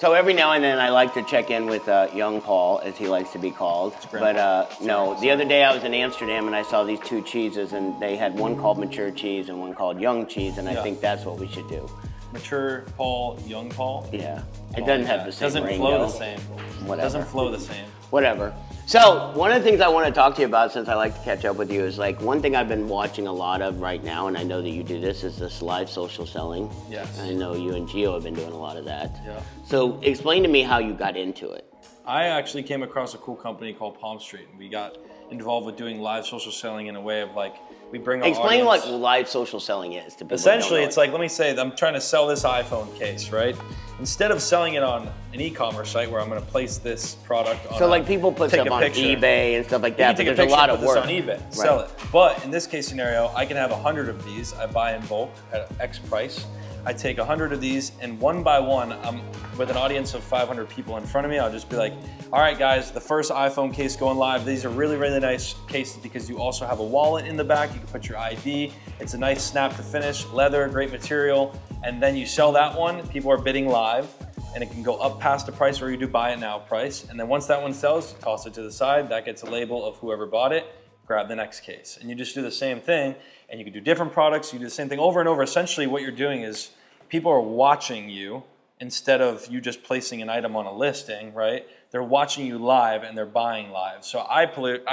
So every now and then I like to check in with young Paul, as he likes to be called. But no, the other day I was in Amsterdam and I saw these two cheeses, and they had one called mature cheese and one called young cheese, and I think that's what we should do. Mature Paul, young Paul? Yeah. It doesn't have the same Doesn't ring, flow though. the same. Whatever. Doesn't flow the same. Whatever. So one of the things I want to talk to you about, since I like to catch up with you, is like one thing I've been watching a lot of right now, and I know that you do this, is this live social selling. Yes. I know you and Gio have been doing a lot of that. Yeah. So explain to me how you got into it. I actually came across a cool company called Palm Street, and we got involved with doing live social selling in a way of like, we bring our Explain audience. what live social selling is to people. Essentially, it's like, let me say, I'm trying to sell this iPhone case, right? Instead of selling it on an e-commerce site where I'm going to place this product on, so like people put stuff on eBay and stuff like that, but there's a lot of work. On eBay, sell it. But in this case scenario, I can have 100 of these. I buy in bulk at X price. I take 100 of these, and one by one, I'm with an audience of 500 people in front of me. I'll just be like, all right, guys, the first iPhone case going live. These are really, really nice cases because you also have a wallet in the back. You can put your ID. It's a nice snap to finish, leather, great material. And then you sell that one. People are bidding live, and it can go up past the price where you do buy it now price. And then once that one sells, toss it to the side. That gets a label of whoever bought it. Grab the next case. And you just do the same thing, and you can do different products. You do the same thing over and over. Essentially, what you're doing is people are watching you instead of you just placing an item on a listing, right? They're watching you live and they're buying live. So I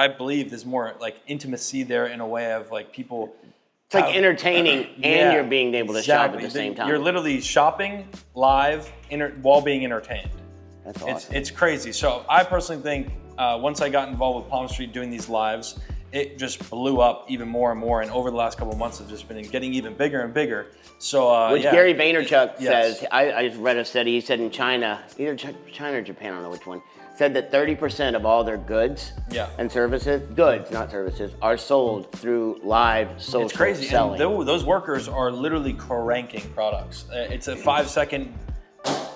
believe there's more like intimacy there in a way of like people. It's like entertaining and you're being able to shop at the same time. You're literally shopping live while being entertained. That's awesome. It's crazy. So I personally think once I got involved with Palm Street doing these lives, it just blew up even more and more. And over the last couple of months, it's just been getting even bigger and bigger. So, which Gary Vaynerchuk says, I just read a study, he said in China, either China or Japan, I don't know which one, said that 30% of all their goods and services, goods, not services, are sold through live social selling. It's crazy. And those workers are literally cranking products. It's a 5-second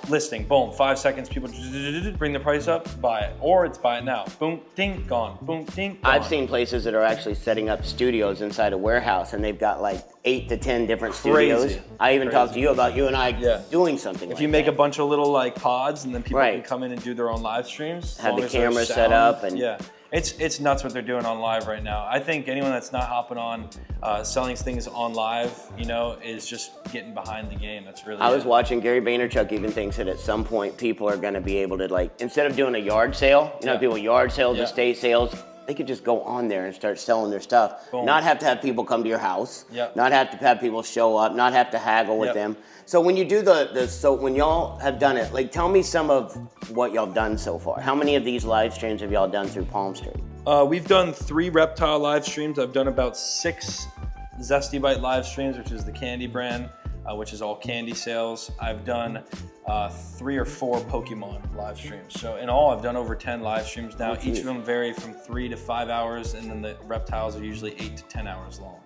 listing, boom, 5 seconds, people bring the price up, buy it, or it's buy it now, boom, ding, gone, boom, ding, gone. I've seen places that are actually setting up studios inside a warehouse, and they've got like 8 to 10 different studios. I even talked to you about you and I doing something if you make a bunch of little like pods, and then people can come in and do their own live streams. Have the camera set up. And it's nuts what they're doing on live right now. I think anyone that's not hopping on selling things on live, you know, is just getting behind the game. That's really. I was watching Gary Vaynerchuk even thinks that at some point people are going to be able to, like, instead of doing a yard sale, you know, people yard sales, estate sales, they could just go on there and start selling their stuff. Boom. Not have to have people come to your house. Not have to have people show up. Not have to haggle with them. So when you do so when y'all have done it, like, tell me some of what y'all done so far. How many of these live streams have y'all done through Palm Street? We've done 3 reptile live streams. I've done about 6 Zesty Bite live streams, which is the candy brand, which is all candy sales. I've done 3 or 4 Pokemon live streams. So in all, I've done over 10 live streams now. Each of them vary from 3 to 5 hours, and then the reptiles are usually 8 to 10 hours long.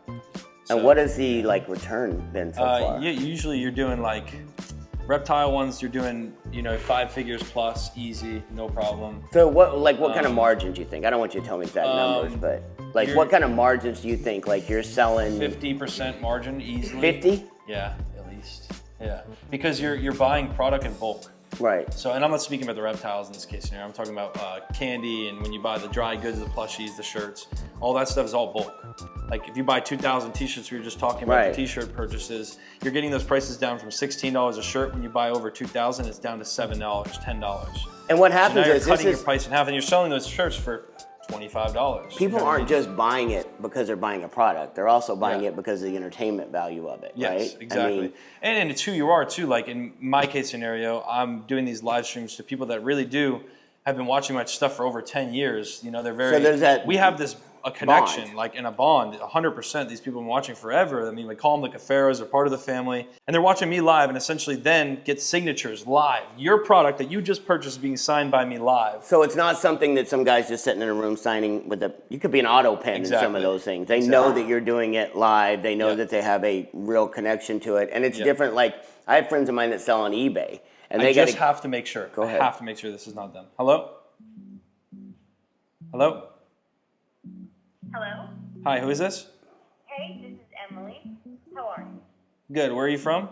So, and what has the return been so far? Usually you're doing like reptile ones. You're doing 5 figures plus, easy, no problem. So what kind of margins do you think? I don't want you to tell me exact numbers, but like what kind of margins do you think? Like you're selling 50% margin easily. 50? Yeah, at least. Yeah, because you're buying product in bulk. Right. So, and I'm not speaking about the reptiles in this case scenario. I'm talking about candy, and when you buy the dry goods, the plushies, the shirts, all that stuff is all bulk. Like if you buy 2,000 t-shirts, we were just talking about the t-shirt purchases, you're getting those prices down from $16 a shirt. When you buy over 2,000, it's down to $7, $10. And what happens is you're cutting your price in half, and you're selling those shirts for $25. People aren't just buying it because they're buying a product. They're also buying it because of the entertainment value of it, right? Yes, exactly. I mean, and it's who you are too. Like in my case scenario, I'm doing these live streams to people that really have been watching my stuff for over 10 years. You know, they're very. So there's that. We have a connection, like in a bond, 100%. These people have been watching forever. I mean, we call them the Cuffaros, they're part of the family. And they're watching me live and essentially then get signatures live. Your product that you just purchased being signed by me live. So it's not something that some guy's just sitting in a room signing with you could be an auto pen in some of those things. They know that you're doing it live. They know that they have a real connection to it. And it's different. Like I have friends of mine that sell on eBay. And they just have to make sure. Go ahead. I have to make sure this is not them. Hello? Hello? Hello? Hi, who is this? Hey, this is Emily. How are you? Good, where are you from?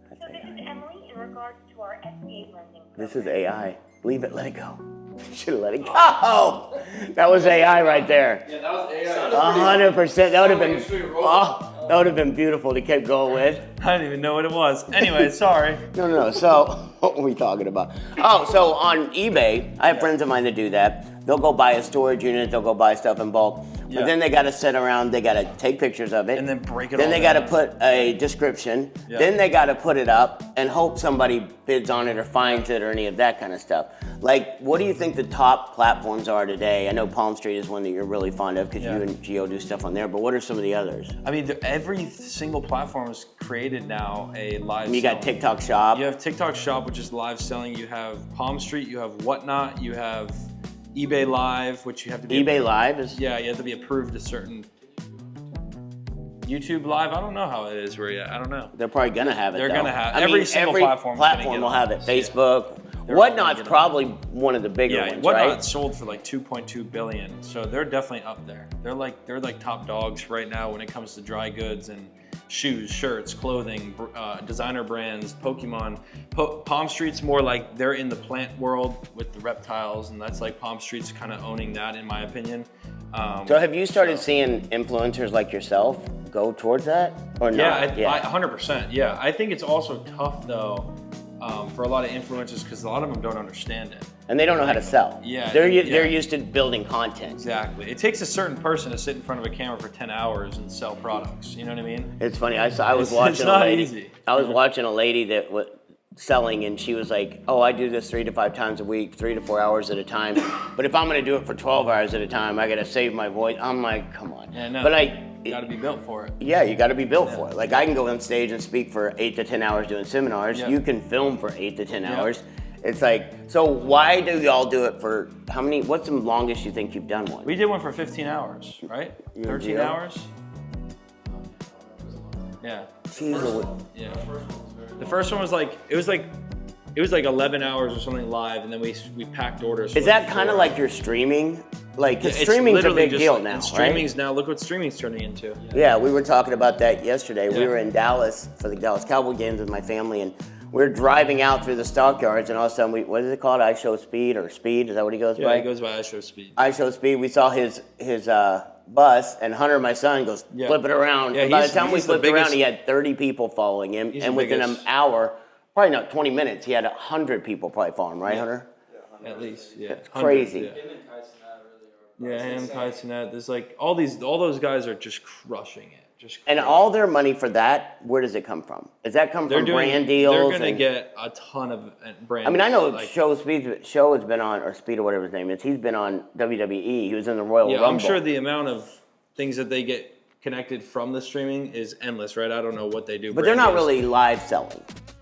So this is Emily in regards regards to our SBA lending program. This is AI. Leave it, let it go. Should have let it go. That was AI right there. Yeah, that was AI. 100%. That would have been. Oh, that would have been beautiful to keep going with. I didn't even know what it was. Anyway, sorry. No. So, what were we talking about? Oh, so on eBay, I have friends of mine that do that. They'll go buy a storage unit, they'll go buy stuff in bulk, but then they got to sit around, they got to take pictures of it. And then break it Then all they got to down. put a description. Yeah. Then they got to put it up and hope somebody bids on it or finds it or any of that kind of stuff. Like, what do you think the top platforms are today? I know Palm Street is one that you're really fond of because you and Gio do stuff on there, but what are some of the others? I mean, every single platform has created now a live You got selling. TikTok Shop. You have TikTok Shop, which is live selling. You have Palm Street. You have Whatnot. You have eBay Live, which you have to be eBay Live is. Yeah, you have to be approved to certain. YouTube Live, I don't know how it is where yet. I don't know. They're probably gonna have it. They're though. gonna have- I every mean, single every platform's gonna platform get will on have it. this, yeah. Facebook. They're all gonna Whatnot's get on probably one of the bigger Yeah, ones, Whatnot right? sold for like 2.2 billion, so they're definitely up there. They're like top dogs right now when it comes to dry goods and shoes, shirts, clothing, designer brands, Pokemon. Palm Street's more like they're in the plant world with the reptiles, and that's like Palm Street's kind of owning that, in my opinion. So have you started seeing influencers like yourself go towards that, or not? Yeah, 100%. Yeah, I think it's also tough though for a lot of influencers because a lot of them don't understand it. And they don't know how to sell. Yeah, They're yeah. used to building content. Exactly. It takes a certain person to sit in front of a camera for 10 hours and sell products. You know what I mean? It's funny. I was It's watching not a lady. easy. I was watching a lady that was selling, and she was like, "Oh, I do this 3 to 5 times a week, 3 to 4 hours at a time. But if I'm going to do it for 12 hours at a time, I got to save my voice." I'm like, "Come on." Yeah, no. But You got to be built for it. yeah, you got to be built for it. Like I can go on stage and speak for 8 to 10 hours doing seminars. Yeah. You can film for 8 to 10 Yeah. hours. It's like, so why do y'all do it for how many? What's the longest you think you've done one? We did one for 15 hours, right? You and 13 Gio? hours? Yeah. Jeez, Yeah. The first one was like, it was like 11 hours or something live, and then we packed orders. is that kind of like your streaming? Like, 'cause It's streaming's a literally big just deal like- now, and right? streaming's now, look what streaming's turning into. Yeah, we were talking about that yesterday. We Yeah. were in Dallas for the Dallas Cowboy games with my family, and we were driving out through the stockyards, and all of a sudden, what is it called? I Show Speed or Speed? Is that what he goes Yeah, by? it goes by iShow Speed. I Show Speed. We saw his bus, and Hunter, my son, goes Yeah. flip it around. Yeah, and by the he's- time we he's the flipped around, biggest- he had 30 people following him, He's and the within an biggest. hour, probably not 20 minutes, he had 100 people probably follow him, right, Hunter? At least, yeah. That's crazy. Yeah, him, Kai Cenat. There's like all those guys are just crushing it. And all their money for that, where does it come from? Does that come from brand deals? They're gonna and- get a ton of brand. I mean, I know like, Show has been on, or Speed or whatever his name is. He's been on WWE. He was in the Royal Yeah, Rumble. I'm sure the amount of things that they get connected from the streaming is endless, right? I don't know what they do. But they're brand not deals. really live selling.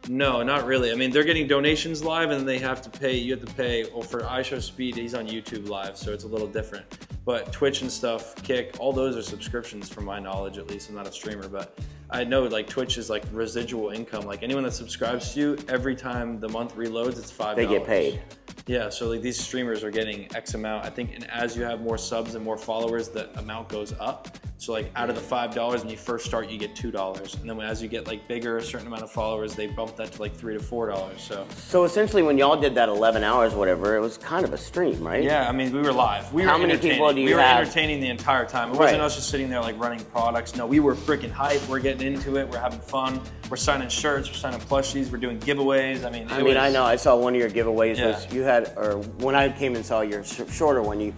No, not really. I mean, they're getting donations live, and then they have to pay. You have to pay. Well, for iShow Speed, he's on YouTube Live, so it's a little different. But Twitch and stuff, Kick, all those are subscriptions, from my knowledge, at least. I'm not a streamer, but I know like Twitch is like residual income. Like anyone that subscribes to you, every time the month reloads, it's $5. They get paid. Yeah, so like these streamers are getting X amount. I think, and as you have more subs and more followers, the amount goes up. So like out of the $5 when you first start, you get $2, and then as you get like bigger, a certain amount of followers, they bump that to like $3 to $4. So essentially, when y'all did that 11 hours, whatever, it was kind of a stream, right? Yeah, I mean, we were live. We How were many people entertaining. do you We were have? entertaining the entire time. It Right. wasn't us just sitting there like running products. No, we were freaking hype. We're getting into it. We're having fun. We're signing shirts. We're signing plushies. We're doing giveaways. I mean, I know. I saw one of your giveaways Yeah. was you had, or when I came and saw your shorter one, you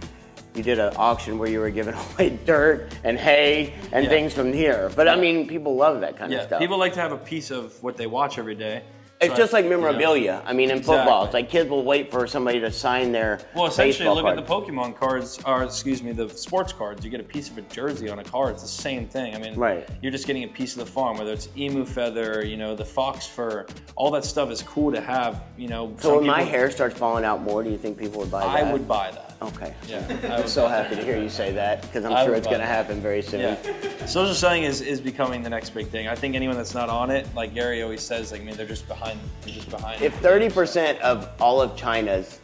did an auction where you were giving away dirt and hay and Yeah. things from here. But I mean, people love that kind of Yeah, stuff. people like to have a piece of what they watch every day. It's So, just like you know. memorabilia. I mean, in football, Exactly. it's like kids will wait for somebody to sign their Well, essentially, baseball look card. at the Pokemon cards, or excuse me, the sports cards. You get a piece of a jersey on a card. It's the same thing. I mean, Right. You're just getting a piece of the farm, whether it's emu feather, you know, the fox fur. All that stuff is cool to have. You know. So some when my people- hair starts falling out more, do you think people would buy that? I would buy that. Okay. Yeah. I'm so happy to hear you say that because I'm I sure would it's buy going to that. happen very soon. Yeah. Social selling is becoming the next big thing. I think anyone that's not on it, like Gary always says, like, I mean, they're just behind. They're just behind. If 30% of all of China's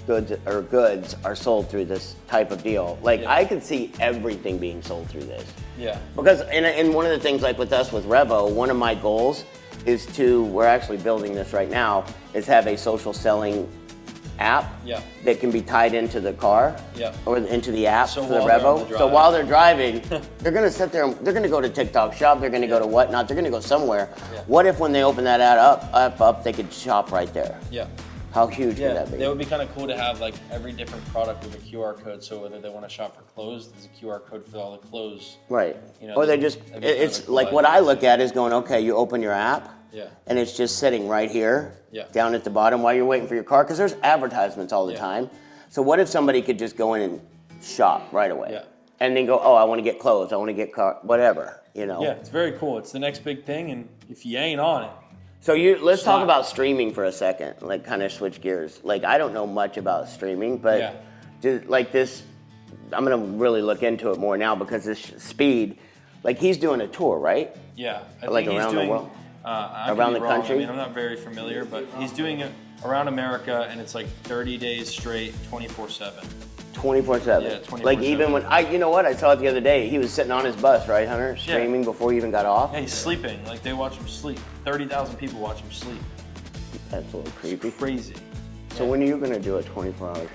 goods are sold through this type of deal, like Yeah. I could see everything being sold through this. Yeah. Because and one of the things like with us with Revo, one of my goals is we're actually building this right now, is have a social selling app that can be tied into the car or into the app for the Revo. So while they're driving, they're going to sit there, they're going to go to TikTok shop, they're going to go to whatnot, they're going to go somewhere. What if when they open that app up, they could shop right there? Yeah. How huge would that be? That would be kind of cool to have like every different product with a QR code. So whether they want to shop for clothes, there's a QR code for all the clothes. Right. You know, or they just, it's like what I look at is going, okay, you open your app. And it's just sitting right here, down at the bottom while you're waiting for your car, because there's advertisements all the time. So what if somebody could just go in and shop right away, and then go, oh, I want to get clothes, I want to get car, whatever, you know? Yeah, it's very cool. It's the next big thing, and if you ain't on it. So let's talk about streaming for a second, like kind of switch gears. Like I don't know much about streaming, but just like this, I'm gonna really look into it more now because this Speed, like he's doing a tour, right? Yeah, I like think around he's doing, the world. Around the country? I mean, I'm not very familiar, but he's doing it around America, and it's like 30 days straight, 24/7. 24/7. Yeah, 24/7. Like even when you know what? I saw it the other day. He was sitting on his bus, right, Hunter? Streaming before he even got off. Yeah, he's sleeping. Like they watch him sleep. 30,000 people watch him sleep. That's a little creepy. It's crazy. So when are you gonna do it 24 hours?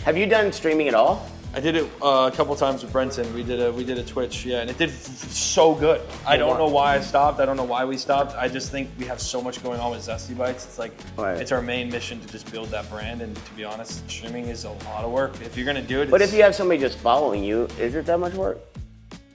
Have you done streaming at all? I did it a couple times with Brenton. We did a Twitch, and it did so good. I don't know why I stopped. I don't know why we stopped. I just think we have so much going on with Zesty Bites. It's like it's our main mission to just build that brand. And to be honest, streaming is a lot of work. If you're gonna do it, but if you have somebody just following you, is it that much work?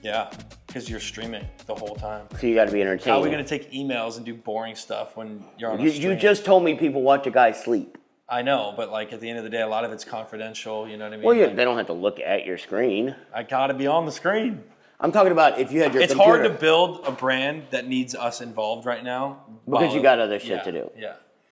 Yeah, because you're streaming the whole time. So you got to be entertained. How are we gonna take emails and do boring stuff when you're on a stream? You just told me people watch a guy sleep. I know, but like at the end of the day, a lot of it's confidential. You know what I mean? Well, they don't have to look at your screen. I gotta be on the screen. I'm talking about if you had your It's computer. hard to build a brand that needs us involved right now. Because you got other shit to do. Yeah.